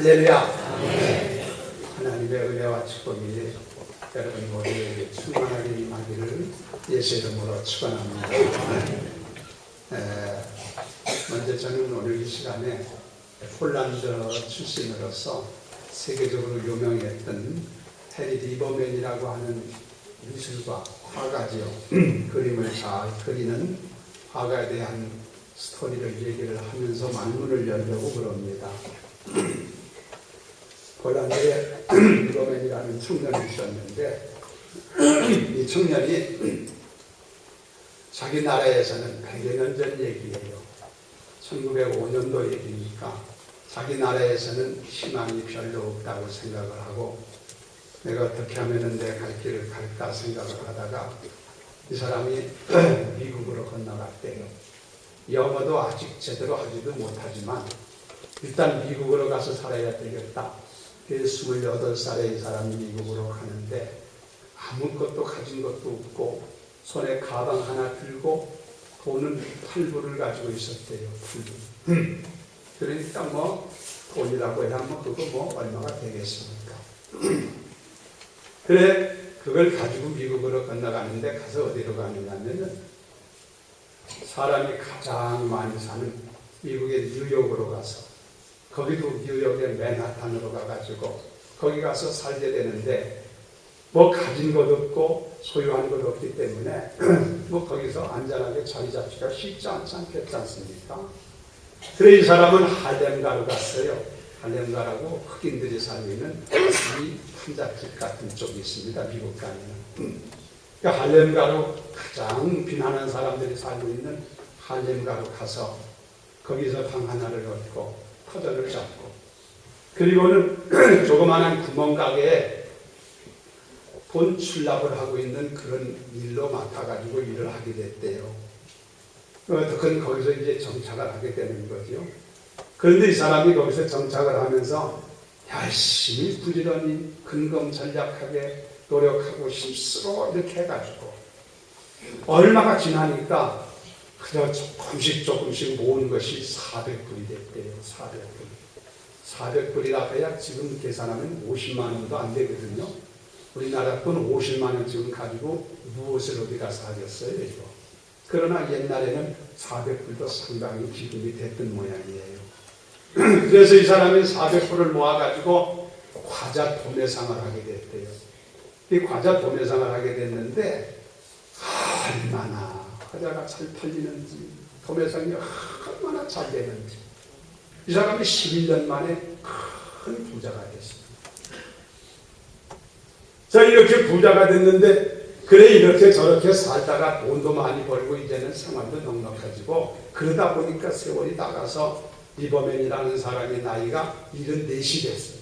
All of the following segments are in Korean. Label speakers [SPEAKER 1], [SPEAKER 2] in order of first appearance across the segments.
[SPEAKER 1] 할렐루야. 하나님의 은혜와 축복이 여러분 모두에게 충만하게 임하기를 예수 이름으로 축원합니다. 먼저 저는 오늘 이 시간에 폴란드 출신으로서 세계적으로 유명했던 해리 리버맨이라고 하는 미술가, 화가지요. 그림을 잘 그리는 화가에 대한 스토리를 얘기를 하면서 말문을 열려고 그럽니다. 폴란드에 리버맨이라는 청년이 있었는데 이 청년이 자기 나라에서는 100여 년 전 얘기예요. 1905년도 얘기니까 자기 나라에서는 희망이 별로 없다고 생각을 하고 내가 어떻게 하면 내 갈 길을 갈까 생각을 하다가 이 사람이 미국으로 건너갔대요. 영어도 아직 제대로 하지도 못하지만 일단 미국으로 가서 살아야 되겠다. 그래서 28살에 이 사람이 미국으로 가는데 아무것도 가진 것도 없고 손에 가방 하나 들고 돈은 8불을 가지고 있었대요. 8불. 그러니까 뭐 돈이라고 해야 그거 뭐 얼마가 되겠습니까? 그래 그걸 가지고 미국으로 건너가는데 가서 어디로 가느냐면 사람이 가장 많이 사는 미국의 뉴욕으로 가서 거기도 뉴욕의 맨하탄으로 가가지고 거기 가서 살게 되는데 뭐 가진 것 없고 소유한 것 없기 때문에 뭐 거기서 안전하게 자리 잡기가 쉽지 않겠지 않습니까? 그래 이 사람은 할렘가로 갔어요. 할렘가라고 흑인들이 살고 있는 이 풍작집 같은 쪽이 있습니다. 미국 가면. 그러니까 할렘가로 가장 빈하는 사람들이 살고 있는 할렘가로 가서 거기서 방 하나를 얻고 터전을 잡고 그리고는 조그마한 구멍가게에 돈 출납을 하고 있는 그런 일로 맡아가지고 일을 하게 됐대요. 그건 거기서 이제 정착을 하게 되는 거죠. 그런데 이 사람이 거기서 정착을 하면서 열심히 부지런히 근검전략하게 노력하고 힘쓰고 이렇게 해가지고 얼마가 지나니까 그저 조금씩 모은 것이 400불이 됐대요. 400불. 400불이라 해야 지금 계산하면 50만 원도 안 되거든요. 우리나라 돈 50만 원 지금 가지고 무엇을 어디 가서 하겠어요, 이거. 그러나 옛날에는 400불도 상당히 기금이 됐던 모양이에요. 그래서 이 사람이 400불을 모아가지고 과자 도매상을 하게 됐대요. 이 과자 도매상을 하게 됐는데 얼마나 과자가 잘 팔리는지 도매상이 얼마나 잘 되는지 이 사람이 11년 만에 큰 부자가 됐습니다. 자 이렇게 부자가 됐는데 그래 이렇게 저렇게 살다가 돈도 많이 벌고 이제는 생활도 넉넉해지고 그러다 보니까 세월이 나가서 리버맨이라는 사람의 나이가 74이 됐어요.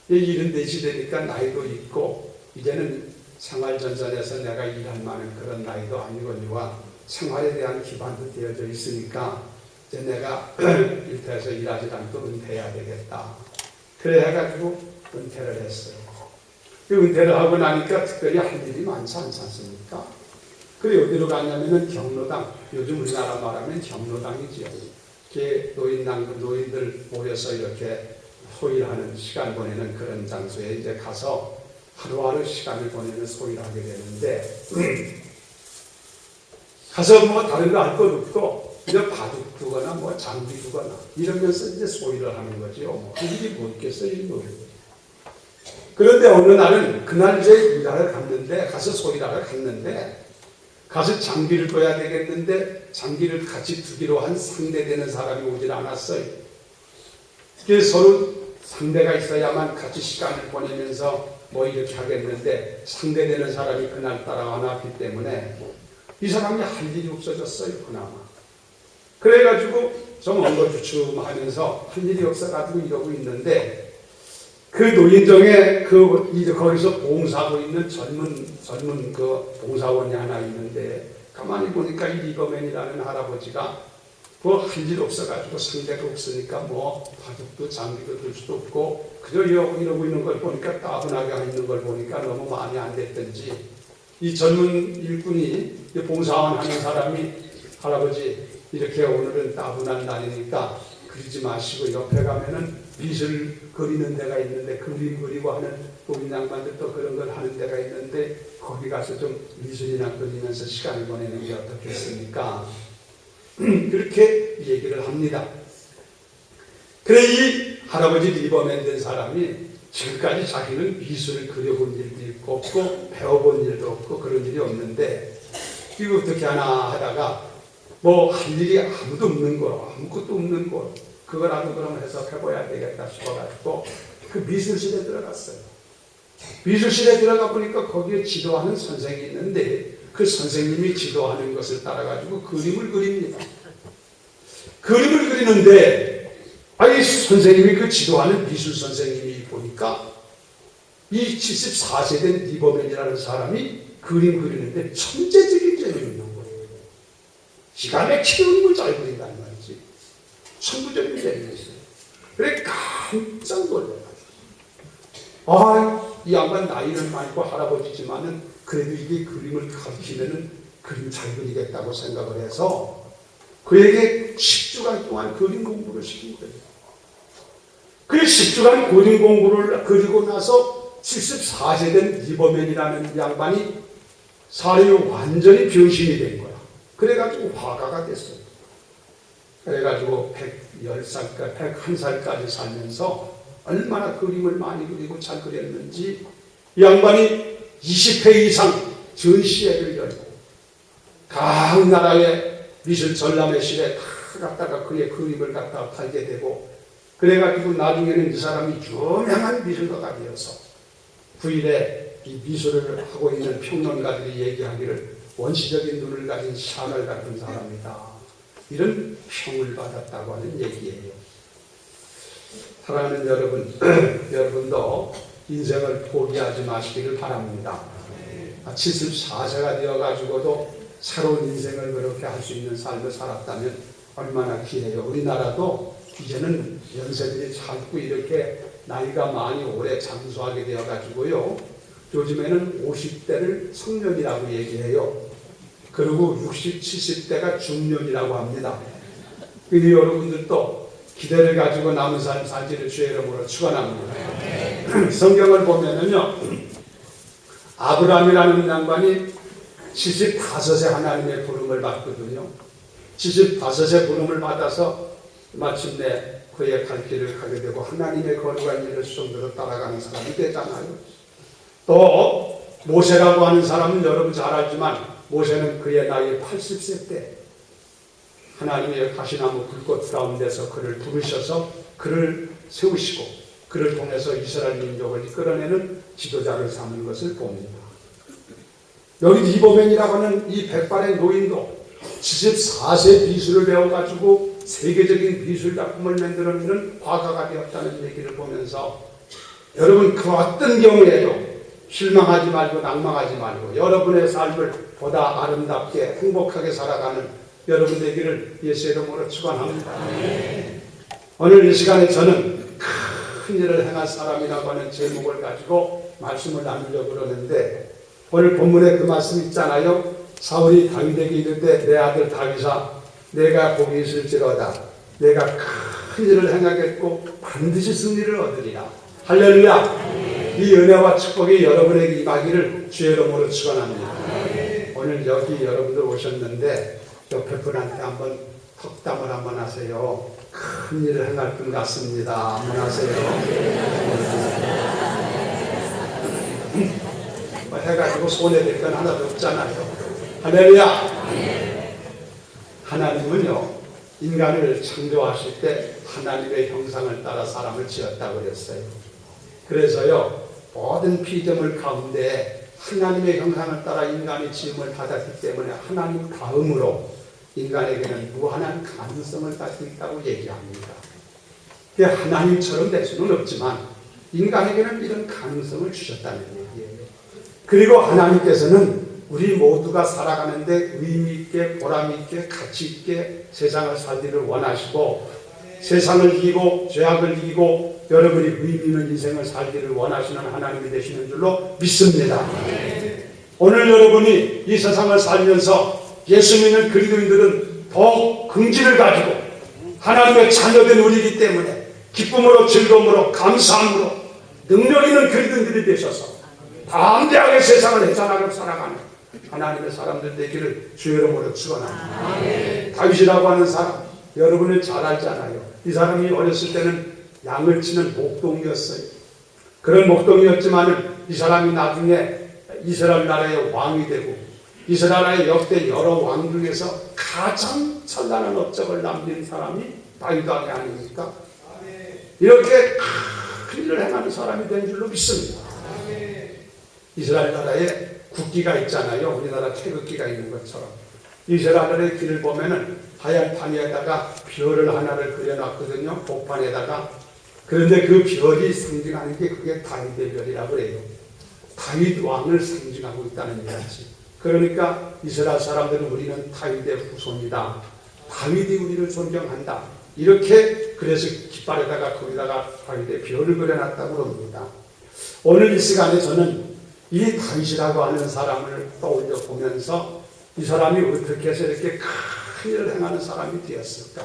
[SPEAKER 1] 74이 되니까 나이도 있고 이제는 생활전선에서 내가 일할 만한 그런 나이도 아니거니와 생활에 대한 기반도 되어져 있으니까 이제 내가 일터에서 일하지 않고 은퇴해야 되겠다. 그래 해가지고 은퇴를 했어요. 은퇴를 하고 나니까 특별히 할 일이 많지 않습니까? 그래 어디로 갔냐면은 경로당, 요즘 우리나라 말하면 경로당이지요. 이렇게 노인들 모여서 이렇게 소일하는 시간 보내는 그런 장소에 이제 가서 하루하루 시간을 보내는 소일을 하게 되는데 가서 뭐 다른 거 할 것 없고 이제 바둑 두거나 뭐 장비 두거나 이러면서 이제 소일을 하는 거죠. 뭐 그 일이 뭐 있겠어요, 이 노래. 그런데 어느 날은 그날 이제 일하러 갔는데 가서 소일하러 갔는데 가서 장비를 둬야 되겠는데 장비를 같이 두기로 한 상대되는 사람이 오질 않았어요. 그래서 서로 상대가 있어야만 같이 시간을 보내면서 뭐 이렇게 하겠는데 상대되는 사람이 그날따라 안 왔기 때문에 이 사람이 할 일이 없어졌어요. 그나마. 그래가지고 좀 엉거주춤하면서 할 일이 없어가지고 이러고 있는데 그 노인정에 거기서 봉사하고 있는 젊은 그 봉사원이 하나 있는데 가만히 보니까 이 리버맨이라는 할아버지가 뭐 할 일 없어가지고 상대가 없으니까 뭐 바둑도 장비도 들 수도 없고 그저 이러고 있는 걸 보니까 따분하게 있는 걸 보니까 너무 마음에 안 됐던지 이 젊은 일꾼이 봉사원 하는 사람이 할아버지 이렇게 오늘은 따분한 날이니까 그리지 마시고 옆에 가면은 미술 그리는 데가 있는데 그림 그리고 하는 노인 양반들 또 그런 걸 하는 데가 있는데 거기 가서 좀 미술이나 그리면서 시간을 보내는 게 어떻겠습니까? 그렇게 얘기를 합니다. 그래 이 할아버지 리버맨 된 사람이 지금까지 자기는 미술을 그려본 일도 없고 배워본 일도 없고 그런 일이 없는데 이거 어떻게 하나 하다가 뭐 할 일이 아무도 없는 거 아무것도 없는 거 그거라도 그럼 해석해봐야 되겠다 싶어가지고 그 미술실에 들어갔어요. 미술실에 들어가 보니까 거기에 지도하는 선생이 있는데 그 선생님이 지도하는 것을 따라가지고 그림을 그립니다. 그림을 그리는데 이 선생님이 그 지도하는 미술 선생님이 보니까 이 74세 된 리버맨이라는 사람이 그림 그리는데 천재적인 재능이 있는 거예요. 기가 막히게 그림을 잘 그린다는 말이지. 천부적인 재능이 있어요. 그래 깜짝 놀라요. 이 양반 나이는 많고 할아버지지만은 그래도 이게 그림을 가르치면은 그림 잘 그리겠다고 생각을 해서 그에게 10주간 동안 그림 공부를 시킨 거예요. 그 10주간 그림 공부를 그리고 나서 74세 된 리버맨이라는 양반이 사람이 완전히 병신이 된 거야. 그래가지고 화가가 됐어요. 그래가지고 101살까지 살면서 얼마나 그림을 많이 그리고 잘 그렸는지 이 양반이 20회 이상 전시회를 열고 각 나라의 미술 전람회실에 다 갖다가 그의 그림을 갖다가 팔게 되고 그래가지고 나중에는 이 사람이 유명한 미술가가 되어서 후일에 이 미술을 하고 있는 평론가들이 얘기하기를 원시적인 눈을 가진 샤넬 같은 사람이다. 이런 평을 받았다고 하는 얘기예요. 사랑하는 여러분, 여러분도 인생을 포기하지 마시기를 바랍니다. 74세가 되어가지고도 새로운 인생을 그렇게 할 수 있는 삶을 살았다면 얼마나 귀해요. 우리나라도 이제는 연세들이 자꾸 이렇게 나이가 많이 오래 장수하게 되어가지고요. 요즘에는 50대를 성년이라고 얘기해요. 그리고 60, 70대가 중년이라고 합니다. 그런데 여러분들도 기대를 가지고 남은 삶 살기를 주의 이름으로 축원합니다. 성경을 보면은요, 아브라함이라는 양반이 75세 하나님의 부름을 받거든요. 75세 부름을 받아서 마침내 그의 갈 길을 가게 되고 하나님의 거룩한 일을 수정대로 따라가는 사람이 되잖아요. 또 모세라고 하는 사람은 여러분 잘 알지만 모세는 그의 나이 80세 때 하나님의 가시나무 불꽃 가운데서 그를 부르셔서 그를 세우시고 그를 통해서 이스라엘 민족을 이끌어내는 지도자를 삼는 것을 봅니다. 여기 리버맨이라고 하는 이 백발의 노인도 74세 미술을 배워가지고 세계적인 미술 작품을 만들어내는 화가가 되었다는 얘기를 보면서 여러분 그 어떤 경우에도 실망하지 말고 낭망하지 말고 여러분의 삶을 보다 아름답게 행복하게 살아가는 여러분 되기를 예수 이름으로 축원합니다. 오늘 이 시간에 저는 큰 일을 행할 사람이라고 하는 제목을 가지고 말씀을 나누려고 그러는데 오늘 본문에 그 말씀 있잖아요. 사울이 다윗에게 이르되 내 아들 다윗아 내가 복이 있을지로다 내가 큰 일을 행하겠고 반드시 승리를 얻으리라. 할렐루야. 이 은혜와 축복이 여러분에게 임하기를 주의 이름으로 축원합니다. 오늘 여기 여러분들 오셨는데 옆에 분한테 한번 덕담을 한번 하세요. 큰 일을 행할 분 같습니다. 한번 하세요. 해가지고 손해될 건 하나도 없잖아요. 할렐루야. 하나님은요 인간을 창조하실 때 하나님의 형상을 따라 사람을 지었다고 그랬어요. 그래서요 모든 피조물 가운데 하나님의 형상을 따라 인간이 지음을 받았기 때문에 하나님 다음으로 인간에게는 무한한 가능성을 가지고 있다고 얘기합니다. 하나님처럼 될 수는 없지만 인간에게는 이런 가능성을 주셨다는 얘기예요. 그리고 하나님께서는 우리 모두가 살아가는데 의미있게 보람있게 가치있게 세상을 살기를 원하시고 세상을 이기고 죄악을 이기고 여러분이 의미 있는 인생을 살기를 원하시는 하나님이 되시는 줄로 믿습니다. 오늘 여러분이 이 세상을 살면서 예수 믿는 그리스도인들은 더욱 긍지를 가지고 하나님의 자녀된 우리이기 때문에 기쁨으로 즐거움으로 감사함으로 능력 있는 그리스도인들이 되셔서 담대하게 세상을 헤쳐나가며 살아가는 하나님의 사람들 되기를 주의 이름으로 축원합니다. 다윗이라고 하는 사람 여러분은 잘 알잖아요. 이 사람이 어렸을 때는 양을 치는 목동이었어요. 그런 목동이었지만은 이 사람이 나중에 이스라엘 나라의 왕이 되고 이스라엘 나라의 역대 여러 왕 중에서 가장 찬란한 업적을 남긴 사람이 다윗 왕이 아닙니까? 이렇게 큰 일을 행하는 사람이 된 줄로 믿습니다. 이스라엘 나라에 국기가 있잖아요. 우리나라 태극기가 있는 것처럼 이스라엘 나라의 길을 보면은 하얀 판에다가 별을 하나를 그려놨거든요. 복판에다가. 그런데 그 별이 상징하는 게 그게 다윗의 별이라고 그래요. 다윗 왕을 상징하고 있다는 얘기지. 그러니까 이스라엘 사람들은 우리는 다윗의 후손이다. 다윗이 우리를 존경한다. 이렇게 그래서 깃발에다가 거기다가 다윗의 별을 그려놨다고 그럽니다. 오늘 이 시간에 저는 이 다윗이라고 하는 사람을 떠올려 보면서 이 사람이 어떻게 해서 이렇게 큰 일을 행하는 사람이 되었을까?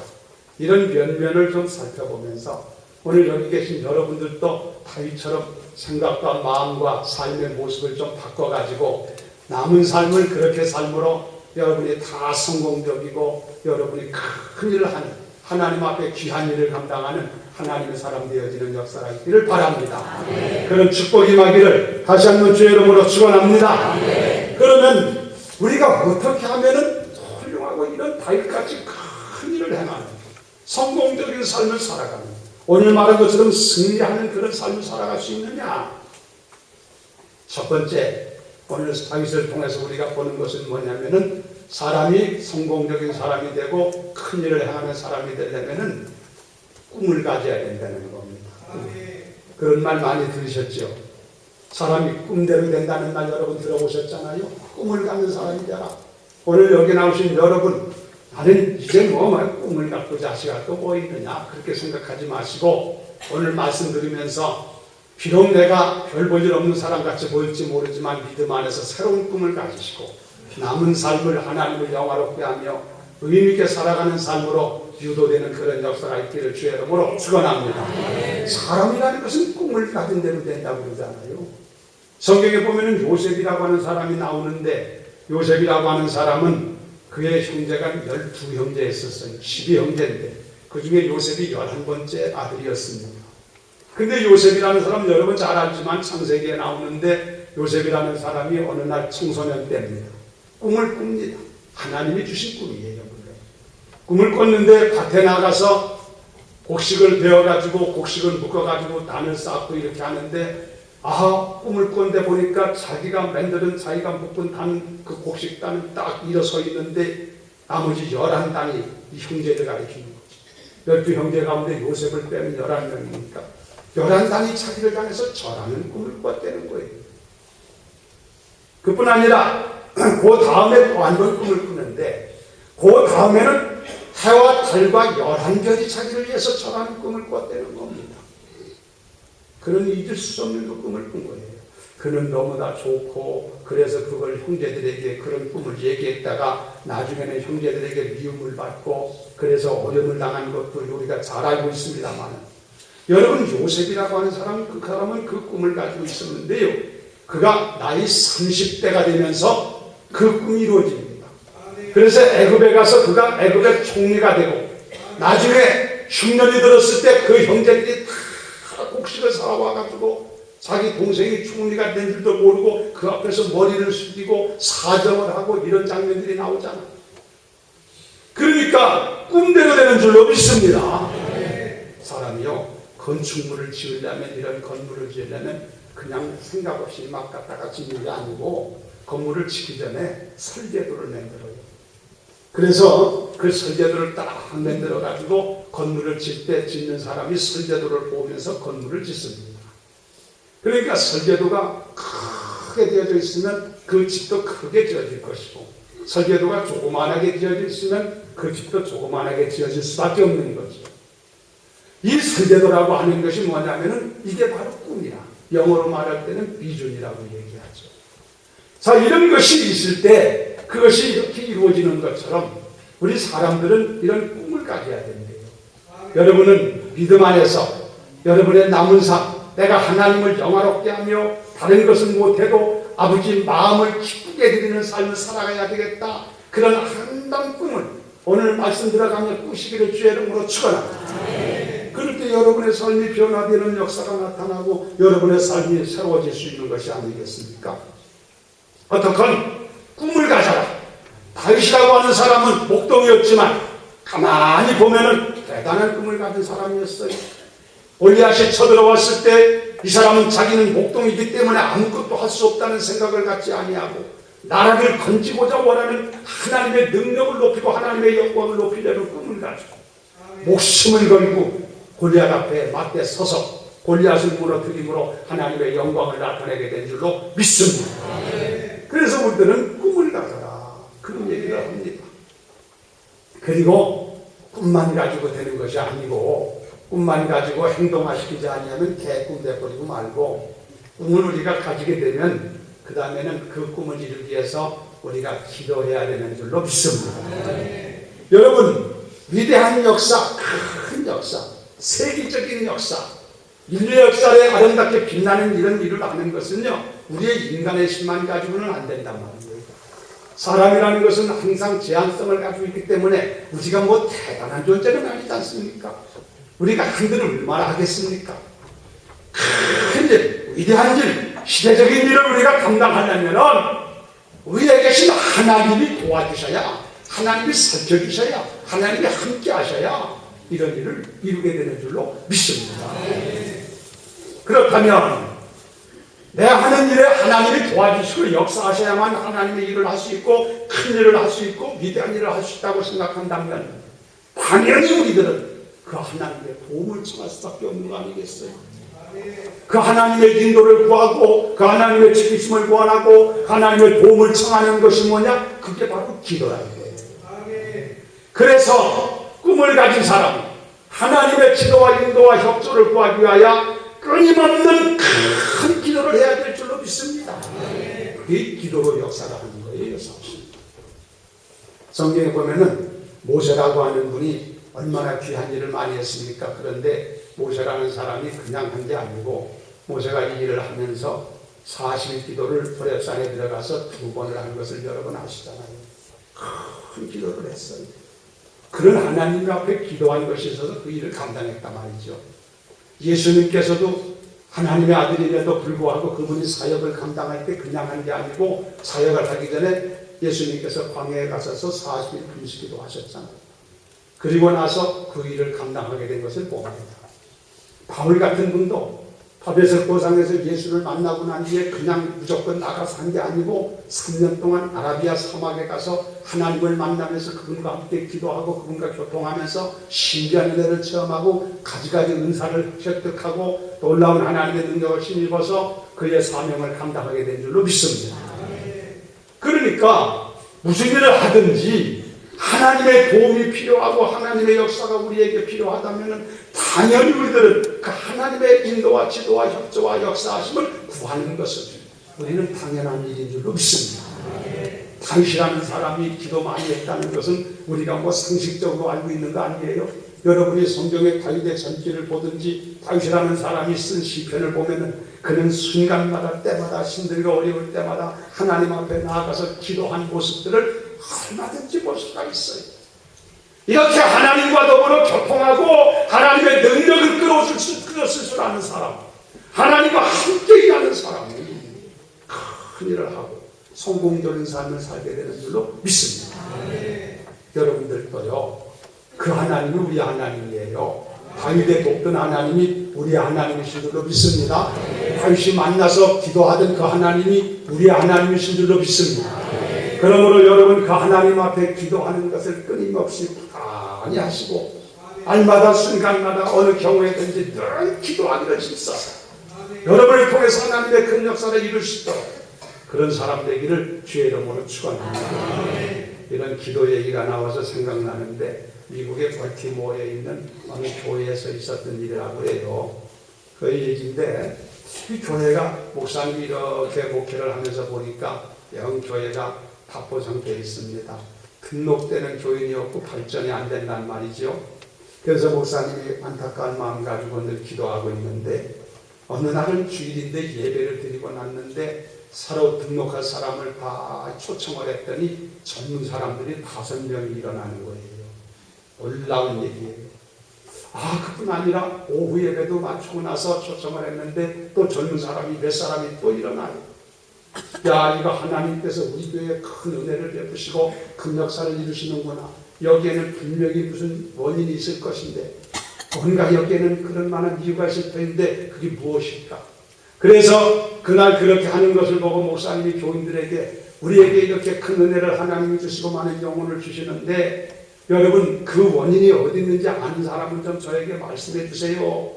[SPEAKER 1] 이런 면면을 좀 살펴보면서 오늘 여기 계신 여러분들도 다윗처럼 생각과 마음과 삶의 모습을 좀 바꿔가지고 남은 삶을 그렇게 삶으로 여러분이 다 성공적이고 여러분이 큰 일을 하는 하나님 앞에 귀한 일을 감당하는 하나님의 사람 되어지는 역사가 있기를 바랍니다. 그런 축복이 임하기를 다시 한번 주의 이름으로 축원합니다. 그러면 우리가 어떻게 하면은 훌륭하고 이런 다윗같이 큰 일을 행하는 성공적인 삶을 살아가는 오늘 말한 것처럼 승리하는 그런 삶을 살아갈 수 있느냐? 첫 번째 오늘 다윗을 통해서 우리가 보는 것은 뭐냐면은 사람이 성공적인 사람이 되고 큰 일을 행하는 사람이 되려면은 꿈을 가져야 된다는 겁니다. 그런 말 많이 들으셨죠? 사람이 꿈대로 된다는 말 여러분 들어보셨잖아요. 꿈을 갖는 사람이 되라. 오늘 여기 나오신 여러분 나는 이제 뭐 꿈을 갖고 자식아 또 뭐 있느냐 그렇게 생각하지 마시고 오늘 말씀 들으면서 비록 내가 별 볼 일 없는 사람 같이 보일지 모르지만 믿음 안에서 새로운 꿈을 가지시고 남은 삶을 하나님을 영화롭게 하며 의미있게 살아가는 삶으로 유도되는 그런 역사가 있기를 주의 이름으로 축원합니다. 사람이라는 것은 꿈을 가진 대로 된다고 그러잖아요. 성경에 보면은 요셉이라고 하는 사람이 나오는데 요셉이라고 하는 사람은 그의 형제가 12형제였었어요. 12형제인데 그 중에 요셉이 11번째 아들이었습니다. 근데 요셉이라는 사람 여러분 잘 알지만 창세기에 나오는데 요셉이라는 사람이 어느 날 청소년 때입니다. 꿈을 꿉니다. 하나님이 주신 꿈이에요. 꿈을 꿨는데 밭에 나가서 곡식을 베어가지고 곡식을 묶어가지고 단을 쌓고 이렇게 하는데 꿈을 꿨는데 보니까 자기가 만드는 자기가 묶은 단, 그 곡식 단은 딱 일어서 있는데 나머지 11단이 이 형제를 가리키는 거죠. 12형제 가운데 요셉을 빼면 11명이니까 11단이 자기를 향해서 절하는 꿈을 꿨다는 거예요. 그뿐 아니라 그 다음에 또 한 번 꿈을 꾸는데 그 다음에는 해와 달과 11별이 자기를 위해서 절하는 꿈을 꿨다는 겁니다. 그런 잊을 수 없는 그 꿈을 꾼 거예요. 그는 너무나 좋고 그래서 그걸 형제들에게 그런 꿈을 얘기했다가 나중에는 형제들에게 미움을 받고 그래서 어려움을 당한 것도 우리가 잘 알고 있습니다만 여러분 요셉이라고 하는 그 사람은 그 꿈을 가지고 있었는데요. 그가 나이 30대가 되면서 그 꿈이 이루어집니다. 그래서 애굽에 가서 그가 애굽의 총리가 되고 나중에 흉년이 들었을 때 그 형제들이 다 곡식을 사와가지고 자기 동생이 총리가 된 줄도 모르고 그 앞에서 머리를 숙이고 사정을 하고 이런 장면들이 나오잖아. 그러니까 꿈대로 되는 줄로 믿습니다. 사람이요 건축물을 지으려면 이런 건물을 지으려면 그냥 생각 없이 막 갖다가 짓는 게 아니고 건물을 짓기 전에 설계도를 만들어요. 그래서 그 설계도를 딱 만들어 가지고 건물을 짓 때 짓는 사람이 설계도를 보면서 건물을 짓습니다. 그러니까 설계도가 크게 되어져 있으면 그 집도 크게 지어질 것이고 설계도가 조그만하게 지어져 있으면 그 집도 조그만하게 지어질 수밖에 없는 거죠. 이 설계도라고 하는 것이 뭐냐면은 이게 바로 꿈이야. 영어로 말할 때는 비전이라고 얘기하죠. 자, 이런 것이 있을 때 그것이 이렇게 이루어지는 것처럼 우리 사람들은 이런 꿈을 가져야 된대요. 여러분은 믿음 안에서 여러분의 남은 삶, 내가 하나님을 영화롭게 하며 다른 것은 못해도 아버지 마음을 기쁘게 드리는 삶을 살아가야 되겠다. 그런 아름다운 꿈을 오늘 말씀 들어가며 꾸시기를 주의 이름으로 축원합니다. 그럴 때 여러분의 삶이 변화되는 역사가 나타나고 여러분의 삶이 새로워질 수 있는 것이 아니겠습니까? 어떻건 꿈을 가져라. 다윗이라고 하는 사람은 목동이었지만 가만히 보면은 대단한 꿈을 가진 사람이었어요. 골리앗이 쳐들어왔을 때 이 사람은 자기는 목동이기 때문에 아무것도 할 수 없다는 생각을 갖지 아니하고 나라를 건지고자 원하는 하나님의 능력을 높이고 하나님의 영광을 높이려는 꿈을 가지고 목숨을 걸고 골리앗 앞에 맞대 서서 골리앗을 무너뜨림으로 하나님의 영광을 나타내게 된 줄로 믿습니다. 그래서 우리들은 꿈을 가져라 그런 얘기를 합니다. 그리고 꿈만 가지고 되는 것이 아니고 꿈만 가지고 행동화시키지 아니하면 개꿈 돼버리고 말고 꿈을 우리가 가지게 되면 그 다음에는 그 꿈을 이루기 위해서 우리가 기도해야 되는 줄로 믿습니다. 여러분 위대한 역사, 큰 역사, 세계적인 역사, 인류 역사에 아름답게 빛나는 이런 일을 하는 것은요 우리의 인간의 힘만 가지고는 안 된단 말이에요. 사람이라는 것은 항상 제한성을 가지고 있기 때문에 우리가 뭐 대단한 존재는 아니지 않습니까? 우리가 한 일을 얼마나 하겠습니까? 큰 일, 위대한 일, 시대적인 일을 우리가 감당하려면 우리에 계신 하나님이 도와주셔야, 하나님이 살펴주셔야, 하나님이 함께 하셔야 이런 일을 이루게 되는 줄로 믿습니다. 그렇다면 내가 하는 일에 하나님이 도와주시고 역사하셔야만 하나님의 일을 할 수 있고 큰 일을 할 수 있고 위대한 일을 할 수 있다고 생각한다면 당연히 우리들은 그 하나님의 도움을 청할 수밖에 없는 거 아니겠어요? 그 하나님의 인도를 구하고 그 하나님의 지키심을 구하고 하나님의 도움을 청하는 것이 뭐냐? 그게 바로 기도라는 거예요. 그래서 꿈을 가진 사람은 하나님의 기도와 인도와 협조를 구하기 위하여 끊임없는 큰 기도를 해야 될 줄로 믿습니다. 그게 기도로 역사를 하는 거예요. 성경에 보면은 모세라고 하는 분이 얼마나 귀한 일을 많이 했습니까? 그런데 모세라는 사람이 그냥 한 게 아니고 모세가 이 일을 하면서 40일 기도를 호렙산에 들어가서 2번을 한 것을 여러분 아시잖아요. 큰 기도를 했어요. 그런 하나님 앞에 기도한 것이 있어서 그 일을 감당했단 말이죠. 예수님께서도 하나님의 아들임에도 불구하고 그분이 사역을 감당할 때 그냥 한 게 아니고 사역을 하기 전에 예수님께서 광야에 가셔서 40일 금식기도 하셨잖아요. 그리고 나서 그 일을 감당하게 된 것을 봅니다. 바울 같은 분도 다베섹 고상에서 예수를 만나고 난 뒤에 그냥 무조건 나가서 한 게 아니고 3년 동안 아라비아 사막에 가서 하나님을 만나면서 그분과 함께 기도하고 그분과 교통하면서 신비한 은혜를 체험하고 가지가지 은사를 획득하고 놀라운 하나님의 능력을 힘입어서 그의 사명을 감당하게 된 줄로 믿습니다. 그러니까 무슨 일을 하든지 하나님의 도움이 필요하고 하나님의 역사가 우리에게 필요하다면 당연히 우리들은 그 하나님의 인도와 지도와 협조와 역사하심을 구하는 것은 우리는 당연한 일인 줄로 믿습니다. 다윗이라는 사람이 기도 많이 했다는 것은 우리가 뭐 상식적으로 알고 있는 거 아니에요? 여러분이 성경의 다윗의 전기를 보든지 다윗이라는 사람이 쓴 시편을 보면은 그는 순간마다 때마다 힘들고 어려울 때마다 하나님 앞에 나아가서 기도한 모습들을 얼마든지 볼 수가 있어요. 이렇게 하나님과 더불어 교통하고 하나님의 능력을 끌었을 줄 아는 사람, 하나님과 함께 일하는 사람이 큰 일을 하고 성공적인 삶을 살게 되는 줄로 믿습니다. 여러분들도요, 그 하나님이 우리 하나님이에요. 다윗의 돕던 하나님이 우리 하나님이신 줄로 믿습니다. 다윗이 만나서 기도하던 그 하나님이 우리 하나님이신 줄로 믿습니다. 그러므로 여러분 그 하나님 앞에 기도하는 것을 끊임없이 꾸준히 하시고 날마다 순간마다 어느 경우에든지 늘 기도하기를 힘써서 여러분을 통해서 하나님의 큰 역사를 이룰 수 있도록 그런 사람 되기를 주의 이름으로 축원합니다. 이런 기도 얘기가 나와서 생각나는데 미국의 벌티모어에 있는 어느 교회에서 있었던 일이라고 해요. 그 얘기인데 이 교회가 목사님이 이렇게 목회를 하면서 보니까 영 교회가 답보 상태에 있습니다. 등록되는 교인이 없고 발전이 안 된단 말이죠. 그래서 목사님이 안타까운 마음 가지고 늘 기도하고 있는데 어느 날은 주일인데 예배를 드리고 났는데 새로 등록할 사람을 다 초청을 했더니 젊은 사람들이 5명이 일어나는 거예요. 놀라운 얘기예요. 그뿐 아니라 오후 예배도 마치고 나서 초청을 했는데 또 젊은 사람이 몇 사람이 또 일어나요. 야, 이거 하나님께서 우리 교회에 큰 은혜를 베푸시고 큰 역사를 이루시는구나. 여기에는 분명히 무슨 원인이 있을 것인데 뭔가 여기에는 그런 만한 이유가 있을 텐데 그게 무엇일까? 그래서 그날 그렇게 하는 것을 보고 목사님이 교인들에게 우리에게 이렇게 큰 은혜를 하나님이 주시고 많은 영혼을 주시는데 여러분 그 원인이 어디 있는지 아는 사람은 좀 저에게 말씀해 주세요.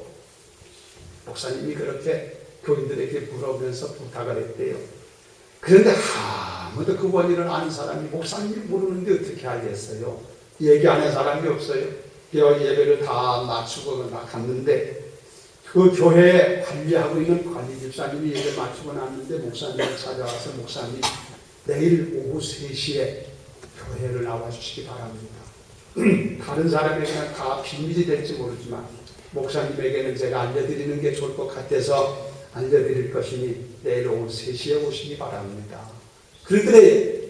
[SPEAKER 1] 목사님이 그렇게 교인들에게 물어보면서 부탁을 했대요. 그런데 아무도 그 원인을 아는 사람이 목사님이 모르는데 어떻게 알겠어요? 얘기 안 한 사람이 없어요. 예배를 다 마치고 갔는데 그 교회에 관리하고 있는 관리 집사님이 예배 마치고 났는데 목사님을 찾아와서 목사님 내일 오후 3시에 교회를 나와주시기 바랍니다. 다른 사람에게는 다 비밀이 될지 모르지만 목사님에게는 제가 알려드리는 게 좋을 것 같아서 알려드릴 것이니 내일 오후 3시에 오시기 바랍니다. 그러더래요.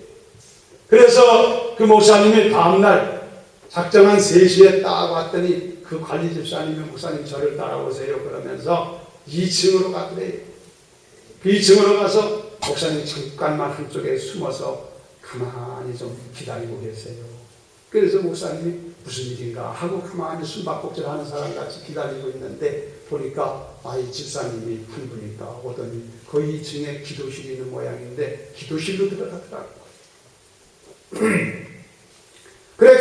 [SPEAKER 1] 그래서 그 목사님이 다음날 작정한 3시에 딱 왔더니 그 관리 집사님이 목사님 저를 따라오세요 그러면서 2층으로 갔더래요. 그 2층으로 가서 목사님 잠깐만 한쪽에 숨어서 가만히 좀 기다리고 계세요. 그래서 목사님이 무슨 일인가 하고 가만히 숨바꼭질 하는 사람 같이 기다리고 있는데 보니까 이 집사님이 한 분이니까 오더니 그 2층에 기도실이 있는 모양인데 기도실로 들어가더라고. 그래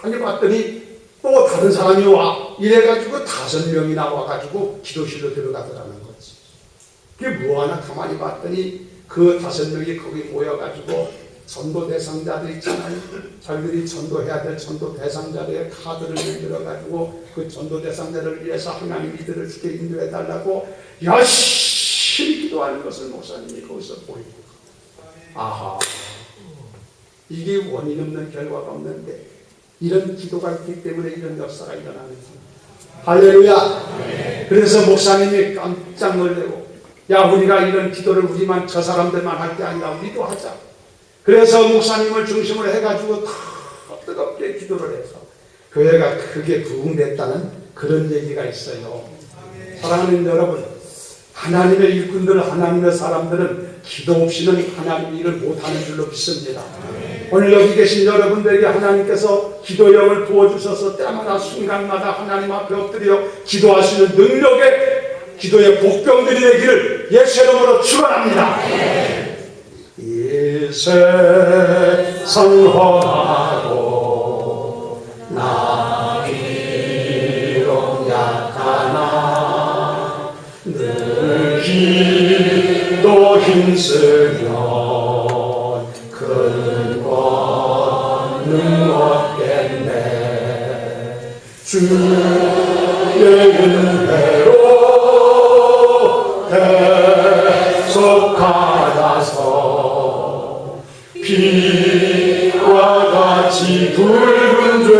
[SPEAKER 1] 가만히 봤더니 또 다른 사람이 와 이래가지고 5명이나 와가지고 기도실로 들어가더라는 거지. 그게 뭐하나 가만히 봤더니 그 5명이 거기 모여가지고 전도 대상자들 있잖아요. 자기들이 전도해야 될 전도 대상자들의 카드를 만들어가지고 그 전도 대상자를 위해서 하나님 이들을 쉽게 인도해달라고 열심히 기도하는 것을 목사님이 거기서 보이고 이게 원인 없는 결과가 없는데 이런 기도가 있기 때문에 이런 역사가 일어나는 거예요. 할렐루야. 그래서 목사님이 깜짝 놀래고 야 우리가 이런 기도를 우리만 저 사람들만 할 게 아니라 우리도 하자. 그래서 목사님을 중심으로 해가지고 다 뜨겁게 기도를 해서 교회가 크게 부흥됐다는 그런 얘기가 있어요. 사랑하는 여러분, 하나님의 일꾼들, 하나님의 사람들은 기도 없이는 하나님 일을 못하는 줄로 믿습니다. 오늘 여기 계신 여러분들에게 하나님께서 기도력을 부어주셔서 때마다 순간마다 하나님 앞에 엎드려 기도할 수 있는 능력의 기도의 복병들이 되기를 예수 이름으로 축원합니다. 이 세상 험하고 나 비록 약하나 늘 기도 힘쓰면 큰 권능 얻겠네. 주의 은혜로 계속하라서 피와 같이 붉은 죄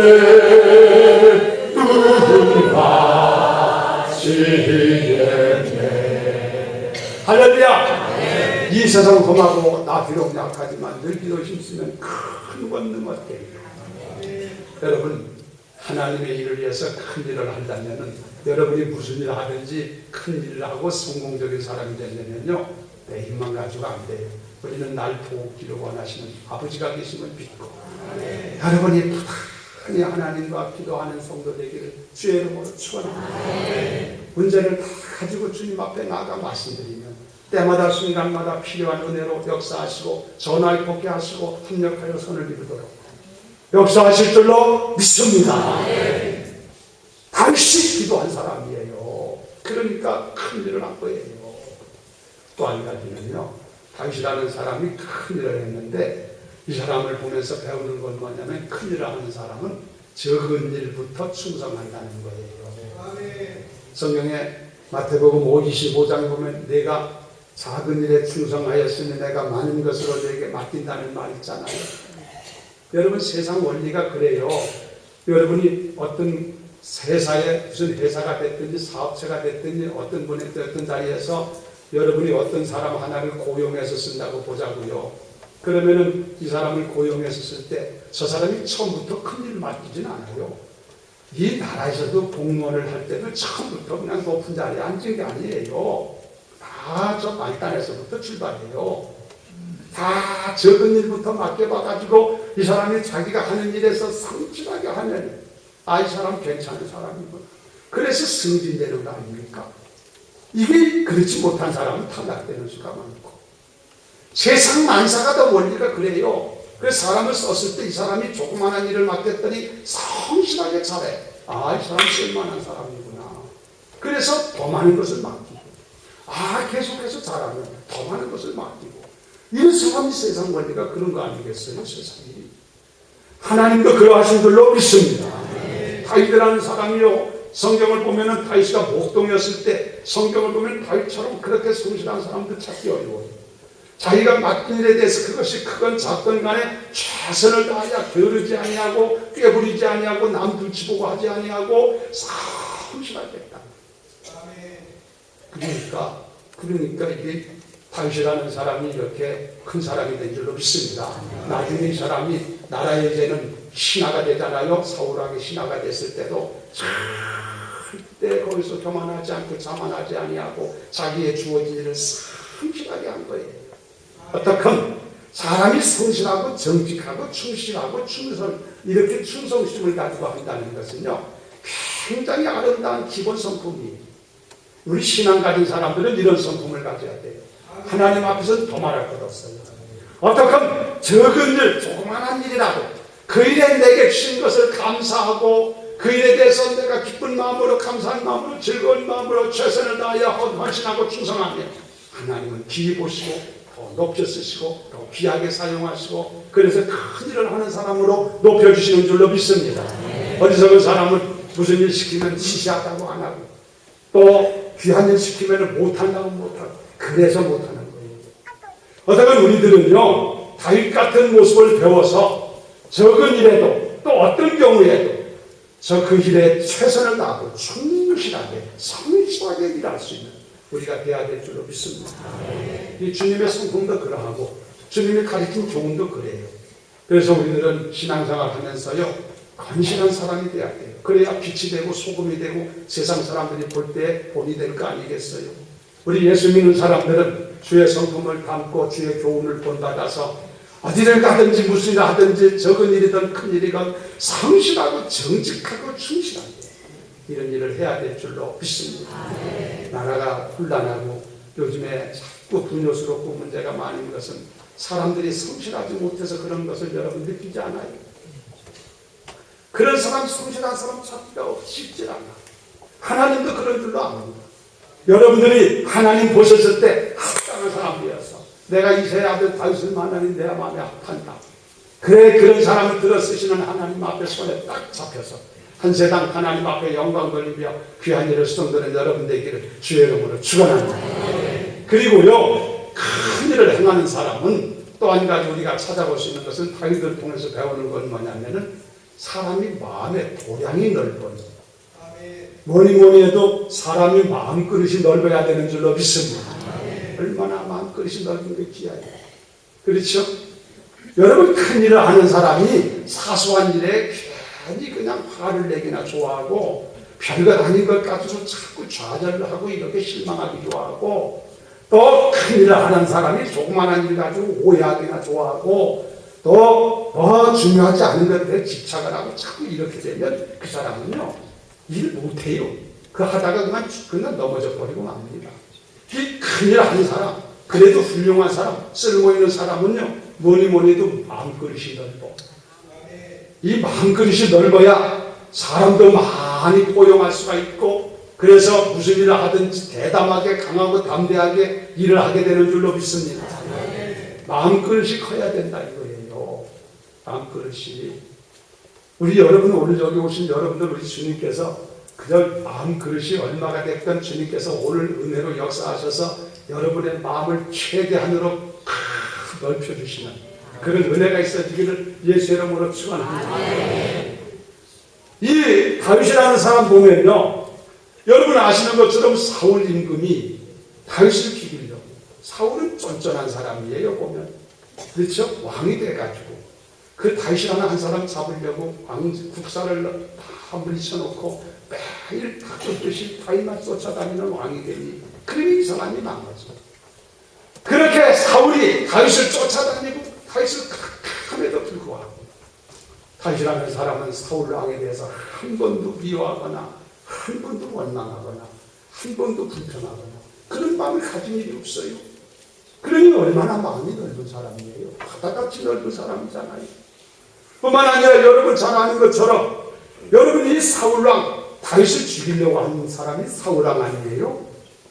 [SPEAKER 1] 붉은바지겠네. 할렐루야. 이 세상 험하고 나 비록 약하지만 늘 기도 힘쓰면 큰 권능 얻겠네. 여러분 하나님의 일을 위해서 큰 일을 한다면 여러분이 무슨 일을 하든지 큰 일을 하고 성공적인 사람이 되려면요 내 힘만 가지고 안 돼요. 우리는 날 돕기를 원하시는 아버지가 계심을 믿고 여러분이 부단히 하나님과 기도하는 성도 되기를 주의 이름으로 축원합니다. 문제를 다 가지고 주님 앞에 나아가 말씀드리면 때마다 순간마다 필요한 은혜로 역사하시고 전화를 복게 하시고 협력하여 선을 이루도록 역사하실 줄로 믿습니다. 당시 기도한 사람이에요. 그러니까 큰 일을 한 거예요. 또 한 가지는요, 당시라는 사람이 큰 일을 했는데 이 사람을 보면서 배우는 건 뭐냐면 큰 일을 하는 사람은 적은 일부터 충성한다는 거예요. 성경에 마태복음 25장 보면 내가 작은 일에 충성하였으니 내가 많은 것으로 너에게 맡긴다는 말 있잖아요. 여러분 세상 원리가 그래요. 여러분이 어떤 회사에 무슨 회사가 됐든지 사업체가 됐든지 어떤 분의 어떤 자리에서 여러분이 어떤 사람 하나를 고용해서 쓴다고 보자고요. 그러면은 이 사람을 고용해서 쓸 때 저 사람이 처음부터 큰일을 맡기진 않아요. 이 나라에서도 공무원을 할 때도 처음부터 그냥 높은 자리에 앉은 게 아니에요. 다 저 말단에서부터 출발해요. 다 적은 일부터 맡겨봐가지고 이 사람이 자기가 하는 일에서 성실하게 하면 이 사람 괜찮은 사람이구나. 그래서 승진되는 거 아닙니까? 이게 그렇지 못한 사람은 탈락되는 수가 많고, 세상 만사가 다 원리가 그래요. 그래서 사람을 썼을 때 이 사람이 조그마한 일을 맡겼더니 성실하게 잘해. 이 사람 쓸만한 사람이구나. 그래서 더 많은 것을 맡기고, 계속해서 잘하면 더 많은 것을 맡기고, 이런 사람이 세상 원리가 그런 거 아니겠어요, 세상이. 하나님도 그러하신 줄로 믿습니다. 다윗이라는 사람이요, 성경을 보면은 다윗이가 목동이었을 때 성경을 보면 다윗처럼 그렇게 성실한 사람도 찾기 어려워요. 자기가 맡긴 일에 대해서 그것이 크건 작건 간에 최선을 다하여 게으르지 아니하고 꾀부리지 아니하고 남 눈치 보고 하지 아니하고 성실하게 했다. 그러니까 이게 다윗이라는 사람이 이렇게 큰 사람이 된 줄로 믿습니다. 나중에 이 사람이 나라의 이제는 신하가 되잖아요. 사울에게 신하가 됐을 때도 절대 거기서 교만하지 않고 자만하지 아니하고 자기의 주어진 일을 성실하게 한 거예요. 어떻건 사람이 성실하고 정직하고 충실하고 충성, 이렇게 충성심을 가지고 한다는 것은요, 굉장히 아름다운 기본 성품이에요. 우리 신앙 가진 사람들은 이런 성품을 가져야 돼요. 하나님 앞에서는 더 말할 것 없어요. 어떻건 적은 일, 조그만한 일이라도 그 일에 내게 주신 것을 감사하고 그 일에 대해서 내가 기쁜 마음으로, 감사한 마음으로, 즐거운 마음으로 최선을 다하여 헌신하고 충성하면 하나님은 기이 보시고 더 높여 쓰시고 더 귀하게 사용하시고, 그래서 큰 일을 하는 사람으로 높여주시는 줄로 믿습니다. 어리석은 사람은 무슨 일 시키면 시시하다고 안 하고, 또 귀한 일 시키면 못한다고 못하고, 그래서 못하는 거예요. 어떻게 우리들은요, 다윗 같은 모습을 배워서 적은 일에도 또 어떤 경우에도 그 일에 최선을 다하고 충실하게 성실하게 일할 수 있는 우리가 되어야 될 줄로 믿습니다. 이 주님의 성품도 그러하고 주님이 가르친 교훈도 그래요. 그래서 우리들은 신앙생활 하면서요, 건실한 사람이 되어야 돼요. 그래야 빛이 되고 소금이 되고 세상 사람들이 볼 때 본이 될 거 아니겠어요. 우리 예수 믿는 사람들은 주의 성품을 담고 주의 교훈을 본받아서 어디를 가든지 무슨 일을 하든지 적은 일이든 큰 일이든 성실하고 정직하고 충실하게 이런 일을 해야 될 줄로 믿습니다. 나라가 혼란하고 요즘에 자꾸 분요스럽고 문제가 많은 것은 사람들이 성실하지 못해서 그런 것을 여러분 느끼지 않아요? 그런 사람, 성실한 사람 찾기가 쉽지 않아. 하나님도 그런 줄로 압니다. 여러분들이 하나님 보셨을 때 합당한 사람이었어. 내가 이세의 아들 다윗을 만나니 내 마음에 합한다. 그래, 그런 사람을 들어 쓰시는 하나님 앞에 손에 딱 잡혀서 한 세상 하나님 앞에 영광 돌리며 귀한 일을 수동드는 여러분 되기를 주의 이름으로 축원합니다. 그리고요, 큰 일을 행하는 사람은 또 한 가지 우리가 찾아볼 수 있는 것은 다윗을 통해서 배우는 건 뭐냐면은 사람이 마음의 도량이 넓어요. 뭐니 해도 사람이 마음그릇이 넓어야 되는 줄로 믿습니다. 얼마나 마음그릇이 넓은 게 귀해요. 그렇죠? 여러분, 큰 일을 하는 사람이 사소한 일에 괜히 그냥 화를 내기나 좋아하고 별것 아닌 것 가지고 자꾸 좌절을 하고 이렇게 실망하기 좋아하고, 또 큰 일을 하는 사람이 조그만한 일 가지고 오해하기나 좋아하고, 또 더 중요하지 않은 것들에 집착을 하고 자꾸 이렇게 되면 그 사람은요, 일 못해요. 그 하다가 그냥 넘어져 버리고 맙니다. 이 큰 일 하는 사람, 그래도 훌륭한 사람, 쓸모있는 사람은요, 뭐니 해도 마음그릇이 넓어. 이 마음그릇이 넓어야 사람도 많이 포용할 수가 있고, 그래서 무슨 일을 하든지 대담하게 강하고 담대하게 일을 하게 되는 줄로 믿습니다. 마음그릇이 커야 된다 이거예요. 마음그릇이. 우리 여러분, 오늘 여기 오신 여러분들, 우리 주님께서 그저 마음그릇이 얼마가 됐건 주님께서 오늘 은혜로 역사하셔서 여러분의 마음을 최대한으로 넓혀주시는 그런 은혜가 있어지기를 예수 이름으로 축원합니다. 이 다윗이라는 사람 보면요, 여러분 아시는 것처럼 사울 임금이 다윗을 죽이려고, 사울은 쫀쫀한 사람이에요 보면, 그렇죠? 왕이 돼가지고 그 다윗이라는 한 사람 잡으려고 국사를 다 물리쳐놓고 매일 다 쫓듯이 다윗만 쫓아다니는 왕이 되니, 그러니 이 사람이 망하죠. 그렇게 사울이 다윗을 쫓아다니고 다윗을 각함에도 불구하고 다윗이라는 사람은 사울 왕에 대해서 한 번도 미워하거나 한 번도 원망하거나 한 번도 불평하거나 그런 마음을 가진 일이 없어요. 그러니 얼마나 마음이 넓은 사람이에요. 바다같이 넓은 사람이잖아요. 뿐만 아니라 여러분 잘 아는 것처럼 여러분 이 사울왕 다윗을 죽이려고 하는 사람이 사울왕 아니에요?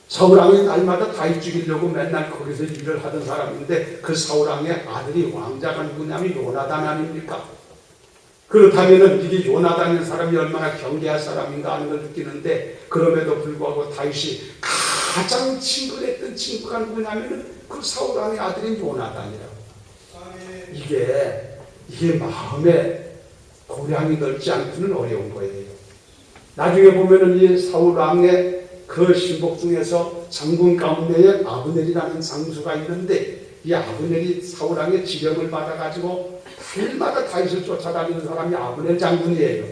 [SPEAKER 1] 사울왕이 날마다 다윗 죽이려고 맨날 거기서 일을 하던 사람인데 그 사울왕의 아들이 왕자가 누구냐면 요나단 아닙니까? 그렇다면 이게 요나단인 사람이 얼마나 경계할 사람인가 하는 걸 느끼는데, 그럼에도 불구하고 다윗이 가장 친근했던 친구가 누구냐면 그 사울왕의 아들인 요나단이라고. 이게 마음에 고량이 넓지 않고는 어려운 거예요. 나중에 보면은 이 사울왕의 그 신복 중에서 장군 가운데에 아브넬이라는 장수가 있는데, 이 아브넬이 사울왕의 지령을 받아가지고 달마다 다윗을 쫓아다니는 사람이 아브넬 장군이에요.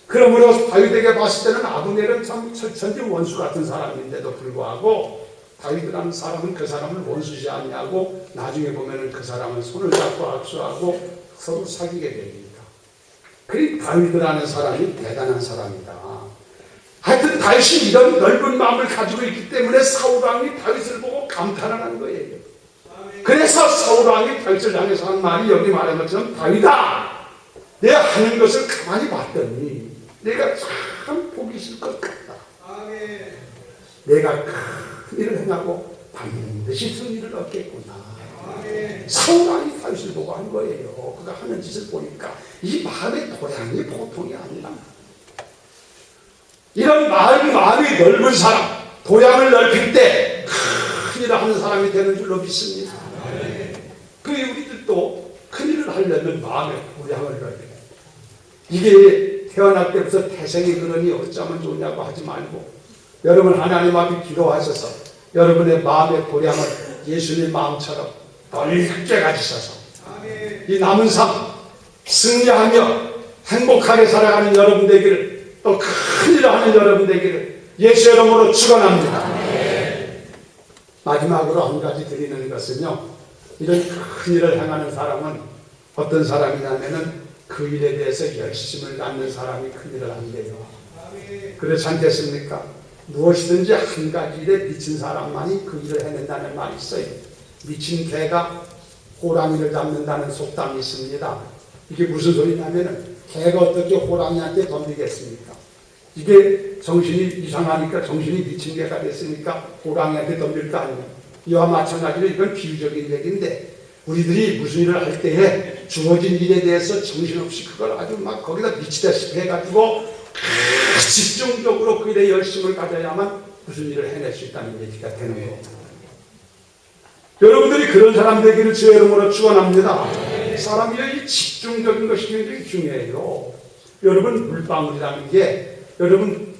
[SPEAKER 1] 그러므로 다윗에게 봤을 때는 아브넬은 참 천지 원수 같은 사람인데도 불구하고 다윗이라는 사람은 그 사람을 원수지 않냐고 나중에 보면은 그 사람은 손을 잡고 악수하고 서로 사귀게 됩니다. 그러니까 다윗이라는 사람이 대단한 사람이다. 하여튼 다윗이 이런 넓은 마음을 가지고 있기 때문에 사울왕이 다윗을 보고 감탄을 한 거예요. 그래서 사울왕이 다윗을 향해서 한 말이 여기 말한 것처럼, 다윗아, 내가 하는 것을 가만히 봤더니 내가 참 보기 싫을 것 같다. 내가 큰 일을 행하고 반드시 승리를 얻겠구나. 사울왕이 다윗을 보고 한 거예요. 그가 하는 짓을 보니까 이 마음의 고향이 보통이 아니라, 이런 마음이 넓은 사람, 도양을 넓힐 때 큰일을 하는 사람이 되는 줄로 믿습니다. 그래, 우리들도 큰일을 하려면 마음의 도양을 넓혀야 돼. 이게 태어날 때부터 태생이 그러니 어쩌면 좋냐고 하지 말고, 여러분 하나님 앞에 기도하셔서 여러분의 마음의 도량을 예수님 마음처럼 넓게 가지셔서 이 남은 삶 승리하며 행복하게 살아가는 여러분 되기를, 또 큰일을 하는 여러분 되기를 예수 이름으로 축원합니다. 마지막으로 한 가지 드리는 것은요, 이런 큰일을 행하는 사람은 어떤 사람이냐면은 그 일에 대해서 열심을 갖는 사람이 큰일을 한대요. 그렇지 않겠습니까? 무엇이든지 한 가지 일에 미친 사람만이 그 일을 해낸다는 말이 있어요. 미친 개가 호랑이를 잡는다는 속담이 있습니다. 이게 무슨 소리냐면은 개가 어떻게 호랑이한테 덤비겠습니까? 이게 정신이 이상하니까, 정신이 미친 개가 됐으니까 호랑이한테 덤빌 거 아니에요. 이와 마찬가지로 이건 비유적인 얘기인데, 우리들이 무슨 일을 할 때에 주어진 일에 대해서 정신없이 그걸 아주 막 거기다 미치다시피 해가지고 집중적으로 그 일에 열심을 가져야만 무슨 일을 해낼 수 있다는 얘기가 되는 겁니다. 여러분들이 그런 사람 되기를 주의 이름으로 축원합니다. 사람이 이 집중적인 것이 굉장히 중요해요. 여러분, 물방울이라는 게, 여러분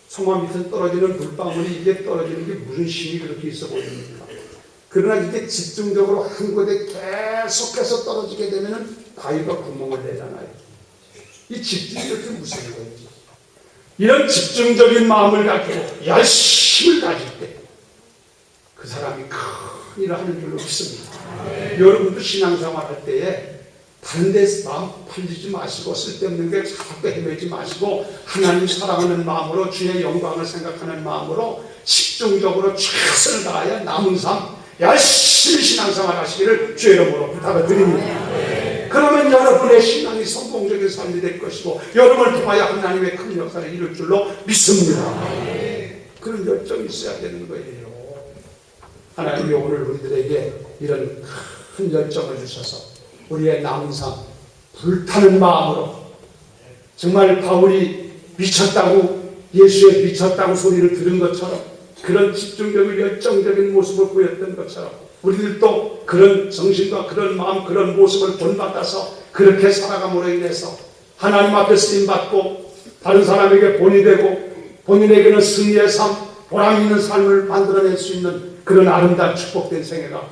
[SPEAKER 1] 성화 밑에 떨어지는 물방울이 이게 떨어지는 게 무슨 힘이 그렇게 있어 보입니까? 그러나 이게 집중적으로 한 곳에 계속해서 떨어지게 되면은 바위가 구멍을 내잖아요. 이 집중력이 무슨 거예요? 이런 집중적인 마음을 가지고 열심을 가질 때 그 사람이 큰 일을 하는 줄로 믿습니다. 여러분도 신앙생활 할 때에 다른 데 마음 팔리지 마시고, 쓸데없는 게 자꾸 헤매지 마시고, 하나님 사랑하는 마음으로, 주의 영광을 생각하는 마음으로 집중적으로 최선을 다하여 남은 삶 열심히 신앙생활 하시기를 주의 이름으로 부탁을 드립니다. 그러면 여러분의 신앙이 성공적인 삶이 될 것이고, 여러분을 통하여 하나님의 큰 역사를 이룰 줄로 믿습니다. 그런 열정이 있어야 되는 거예요. 하나님이 오늘 우리들에게 이런 큰 열정을 주셔서 우리의 남은 삶 불타는 마음으로, 정말 바울이 미쳤다고, 예수에 미쳤다고 소리를 들은 것처럼 그런 집중적인 열정적인 모습을 보였던 것처럼 우리들도 그런 정신과 그런 마음, 그런 모습을 본받아서 그렇게 살아감으로 인해서 하나님 앞에 쓰임받고 다른 사람에게 본이 되고 본인에게는 승리의 삶, 보람 있는 삶을 만들어낼 수 있는 그런 아름다운 축복된 생애가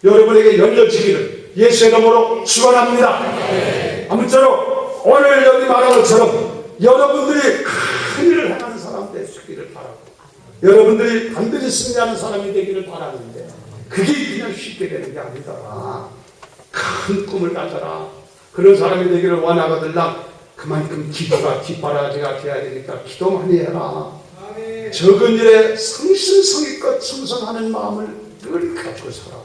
[SPEAKER 1] 여러분에게 열려지기를 예수의 이름으로 축원합니다. 아무쪼록 오늘 여기 말한 것처럼 여러분들이 큰 일을 행하는 사람 되시기를 바라고 여러분들이 반드시 승리하는 사람이 되기를 바라는데 그게 그냥 쉽게 되는 게 아니더라. 큰 꿈을 가져라. 그런 사람이 되기를 원하거들랑 그만큼 기도가 뒷바라지가 돼야 되니까 기도 많이 해라. 적은 일에 성실성의껏 충성하는 마음을 늘 가지고 살아.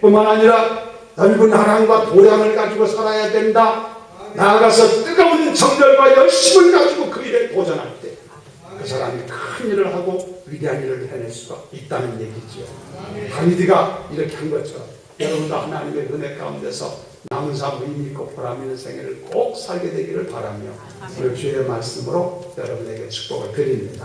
[SPEAKER 1] 뿐만 아니라 넓은 하랑과 도량을 가지고 살아야 된다. 나아가서 뜨거운 정열과 열심을 가지고 그 일에 도전할 때 그 사람이 큰 일을 하고 위대한 일을 해낼 수가 있다는 얘기지요. 다윗이가 이렇게 한 것처럼 여러분도 하나님의 은혜 가운데서 남은 삶 의미 있고 보람 있는 생애를 꼭 살게 되기를 바라며 오늘 주의 말씀으로 여러분에게 축복을 드립니다.